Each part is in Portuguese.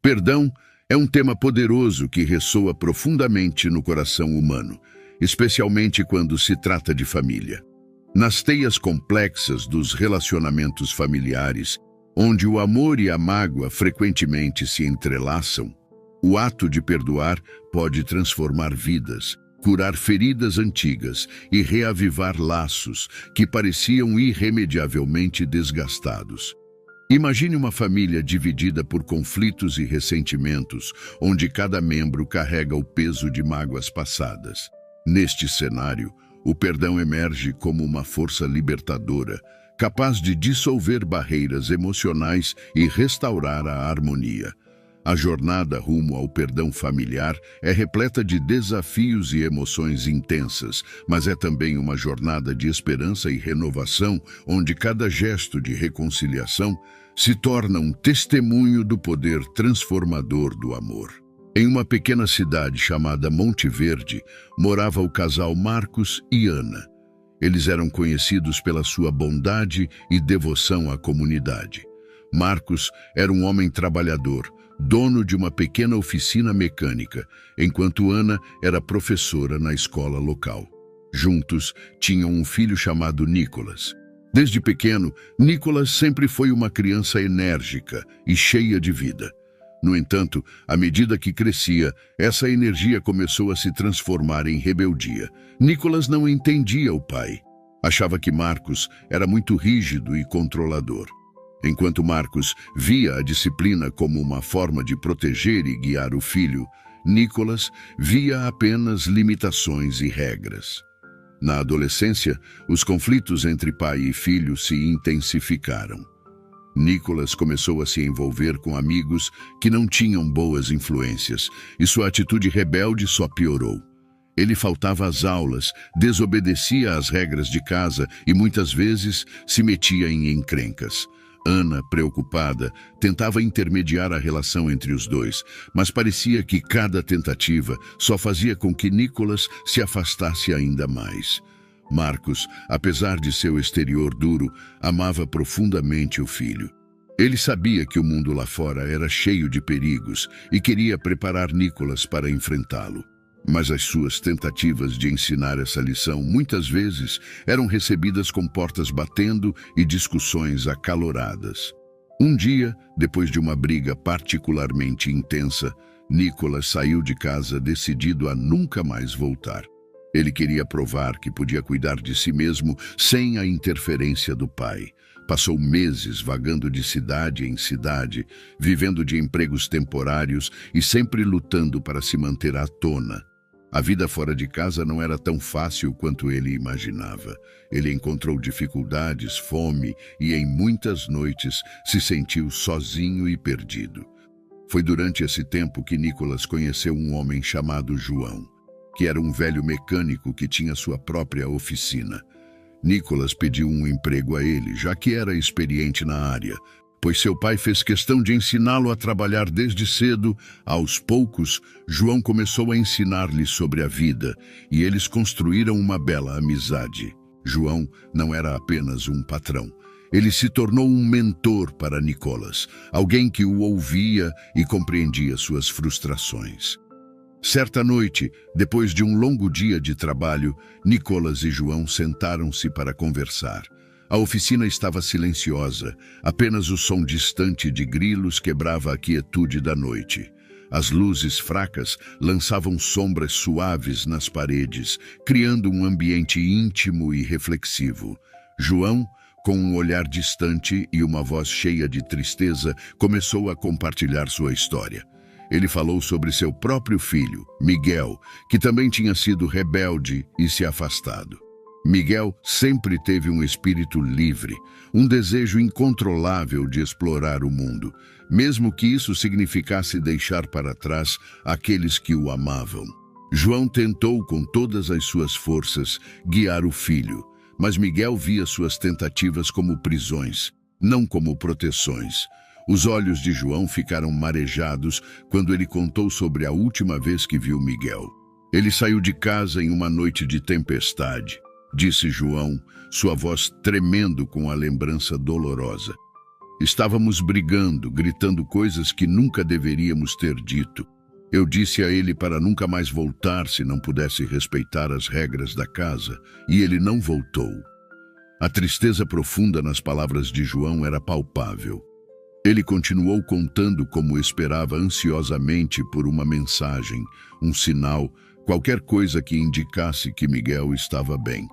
Perdão é um tema poderoso que ressoa profundamente no coração humano, especialmente quando se trata de família. Nas teias complexas dos relacionamentos familiares, onde o amor e a mágoa frequentemente se entrelaçam, o ato de perdoar pode transformar vidas, curar feridas antigas e reavivar laços que pareciam irremediavelmente desgastados. Imagine uma família dividida por conflitos e ressentimentos, onde cada membro carrega o peso de mágoas passadas. Neste cenário, o perdão emerge como uma força libertadora, capaz de dissolver barreiras emocionais e restaurar a harmonia. A jornada rumo ao perdão familiar é repleta de desafios e emoções intensas, mas é também uma jornada de esperança e renovação, onde cada gesto de reconciliação se torna um testemunho do poder transformador do amor. Em uma pequena cidade chamada Monte Verde, morava o casal Marcos e Ana. Eles eram conhecidos pela sua bondade e devoção à comunidade. Marcos era um homem trabalhador, dono de uma pequena oficina mecânica, enquanto Ana era professora na escola local. Juntos, tinham um filho chamado Nicolas. Desde pequeno, Nicolas sempre foi uma criança enérgica e cheia de vida. No entanto, à medida que crescia, essa energia começou a se transformar em rebeldia. Nicolas não entendia o pai. Achava que Marcos era muito rígido e controlador. Enquanto Marcos via a disciplina como uma forma de proteger e guiar o filho, Nicolas via apenas limitações e regras. Na adolescência, os conflitos entre pai e filho se intensificaram. Nicolas começou a se envolver com amigos que não tinham boas influências, e sua atitude rebelde só piorou. Ele faltava às aulas, desobedecia às regras de casa e muitas vezes se metia em encrencas. Ana, preocupada, tentava intermediar a relação entre os dois, mas parecia que cada tentativa só fazia com que Nicolas se afastasse ainda mais. Marcos, apesar de seu exterior duro, amava profundamente o filho. Ele sabia que o mundo lá fora era cheio de perigos e queria preparar Nicolas para enfrentá-lo. Mas as suas tentativas de ensinar essa lição muitas vezes eram recebidas com portas batendo e discussões acaloradas. Um dia, depois de uma briga particularmente intensa, Nicolas saiu de casa decidido a nunca mais voltar. Ele queria provar que podia cuidar de si mesmo sem a interferência do pai. Passou meses vagando de cidade em cidade, vivendo de empregos temporários e sempre lutando para se manter à tona. A vida fora de casa não era tão fácil quanto ele imaginava. Ele encontrou dificuldades, fome e em muitas noites se sentiu sozinho e perdido. Foi durante esse tempo que Nicolas conheceu um homem chamado João, que era um velho mecânico que tinha sua própria oficina. Nicolas pediu um emprego a ele, já que era experiente na área, pois seu pai fez questão de ensiná-lo a trabalhar desde cedo. Aos poucos, João começou a ensinar-lhe sobre a vida, e eles construíram uma bela amizade. João não era apenas um patrão. Ele se tornou um mentor para Nicolas, alguém que o ouvia e compreendia suas frustrações. Certa noite, depois de um longo dia de trabalho, Nicolas e João sentaram-se para conversar. A oficina estava silenciosa, apenas o som distante de grilos quebrava a quietude da noite. As luzes fracas lançavam sombras suaves nas paredes, criando um ambiente íntimo e reflexivo. João, com um olhar distante e uma voz cheia de tristeza, começou a compartilhar sua história. Ele falou sobre seu próprio filho, Miguel, que também tinha sido rebelde e se afastado. Miguel sempre teve um espírito livre, um desejo incontrolável de explorar o mundo, mesmo que isso significasse deixar para trás aqueles que o amavam. João tentou com todas as suas forças guiar o filho, mas Miguel via suas tentativas como prisões, não como proteções. Os olhos de João ficaram marejados quando ele contou sobre a última vez que viu Miguel. Ele saiu de casa em uma noite de tempestade, disse João, sua voz tremendo com a lembrança dolorosa. Estávamos brigando, gritando coisas que nunca deveríamos ter dito. Eu disse a ele para nunca mais voltar se não pudesse respeitar as regras da casa, e ele não voltou. A tristeza profunda nas palavras de João era palpável. Ele continuou contando como esperava ansiosamente por uma mensagem, um sinal, qualquer coisa que indicasse que Miguel estava bem.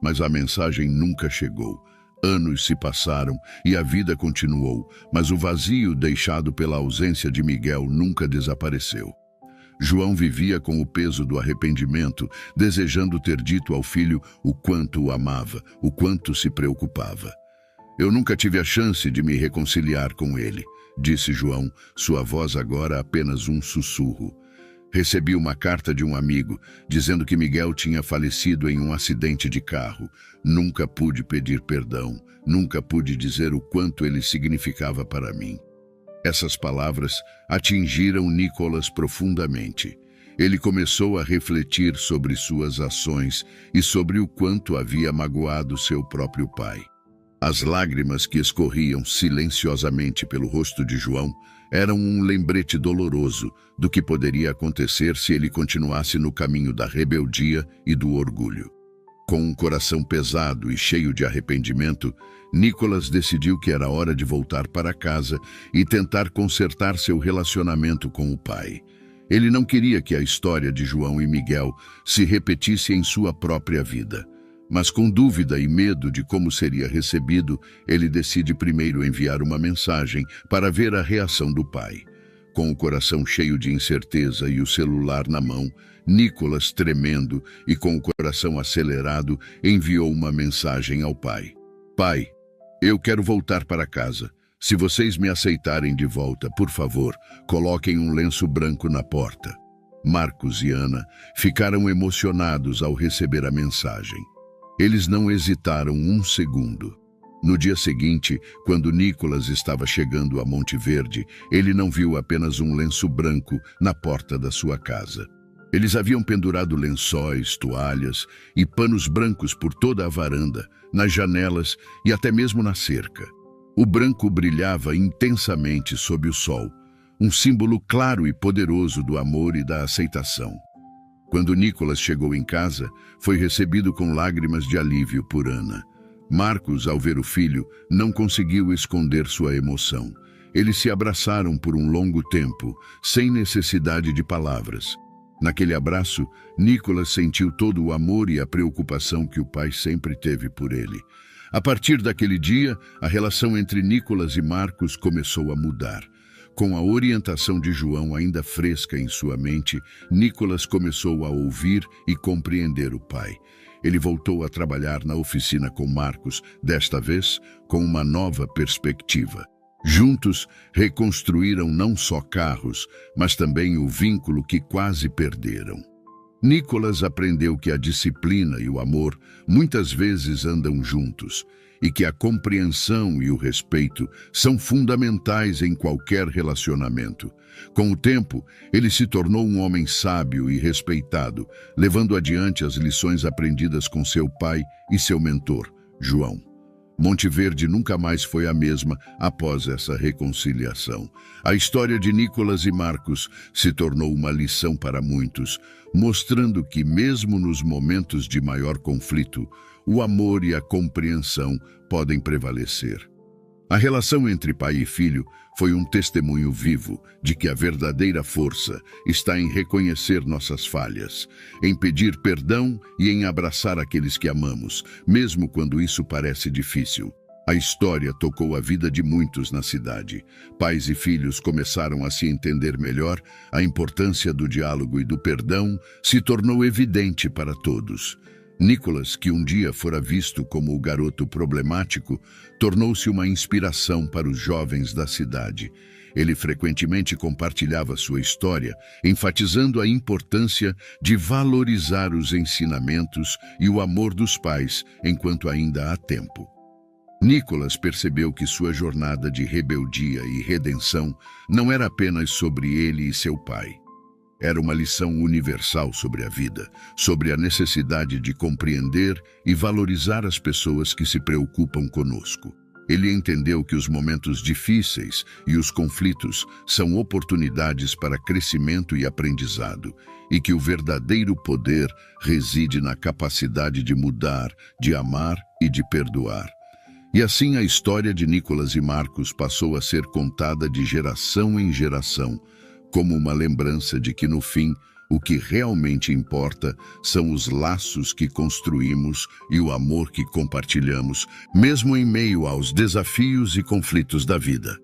Mas a mensagem nunca chegou. Anos se passaram e a vida continuou, mas o vazio deixado pela ausência de Miguel nunca desapareceu. João vivia com o peso do arrependimento, desejando ter dito ao filho o quanto o amava, o quanto se preocupava. Eu nunca tive a chance de me reconciliar com ele, disse João, sua voz agora apenas um sussurro. Recebi uma carta de um amigo, dizendo que Miguel tinha falecido em um acidente de carro. Nunca pude pedir perdão, nunca pude dizer o quanto ele significava para mim. Essas palavras atingiram Nicolas profundamente. Ele começou a refletir sobre suas ações e sobre o quanto havia magoado seu próprio pai. As lágrimas que escorriam silenciosamente pelo rosto de João eram um lembrete doloroso do que poderia acontecer se ele continuasse no caminho da rebeldia e do orgulho. Com um coração pesado e cheio de arrependimento, Nicolas decidiu que era hora de voltar para casa e tentar consertar seu relacionamento com o pai. Ele não queria que a história de João e Miguel se repetisse em sua própria vida. Mas com dúvida e medo de como seria recebido, ele decide primeiro enviar uma mensagem para ver a reação do pai. Com o coração cheio de incerteza e o celular na mão, Nicolas, tremendo e com o coração acelerado, enviou uma mensagem ao pai. Pai, eu quero voltar para casa. Se vocês me aceitarem de volta, por favor, coloquem um lenço branco na porta. Marcos e Ana ficaram emocionados ao receber a mensagem. Eles não hesitaram um segundo. No dia seguinte, quando Nicolas estava chegando a Monte Verde, ele não viu apenas um lenço branco na porta da sua casa. Eles haviam pendurado lençóis, toalhas e panos brancos por toda a varanda, nas janelas e até mesmo na cerca. O branco brilhava intensamente sob o sol, um símbolo claro e poderoso do amor e da aceitação. Quando Nicolas chegou em casa, foi recebido com lágrimas de alívio por Ana. Marcos, ao ver o filho, não conseguiu esconder sua emoção. Eles se abraçaram por um longo tempo, sem necessidade de palavras. Naquele abraço, Nicolas sentiu todo o amor e a preocupação que o pai sempre teve por ele. A partir daquele dia, a relação entre Nicolas e Marcos começou a mudar. Com a orientação de João ainda fresca em sua mente, Nicolas começou a ouvir e compreender o pai. Ele voltou a trabalhar na oficina com Marcos, desta vez com uma nova perspectiva. Juntos, reconstruíram não só carros, mas também o vínculo que quase perderam. Nicolas aprendeu que a disciplina e o amor muitas vezes andam juntos, e que a compreensão e o respeito são fundamentais em qualquer relacionamento. Com o tempo, ele se tornou um homem sábio e respeitado, levando adiante as lições aprendidas com seu pai e seu mentor, João. Monte Verde nunca mais foi a mesma após essa reconciliação. A história de Nicolas e Marcos se tornou uma lição para muitos, mostrando que, mesmo nos momentos de maior conflito, o amor e a compreensão podem prevalecer. A relação entre pai e filho foi um testemunho vivo de que a verdadeira força está em reconhecer nossas falhas, em pedir perdão e em abraçar aqueles que amamos, mesmo quando isso parece difícil. A história tocou a vida de muitos na cidade. Pais e filhos começaram a se entender melhor, a importância do diálogo e do perdão se tornou evidente para todos. Nicolas, que um dia fora visto como o garoto problemático, tornou-se uma inspiração para os jovens da cidade. Ele frequentemente compartilhava sua história, enfatizando a importância de valorizar os ensinamentos e o amor dos pais enquanto ainda há tempo. Nicolas percebeu que sua jornada de rebeldia e redenção não era apenas sobre ele e seu pai. Era uma lição universal sobre a vida, sobre a necessidade de compreender e valorizar as pessoas que se preocupam conosco. Ele entendeu que os momentos difíceis e os conflitos são oportunidades para crescimento e aprendizado, e que o verdadeiro poder reside na capacidade de mudar, de amar e de perdoar. E assim a história de Nicolas e Marcos passou a ser contada de geração em geração, como uma lembrança de que, no fim, o que realmente importa são os laços que construímos e o amor que compartilhamos, mesmo em meio aos desafios e conflitos da vida.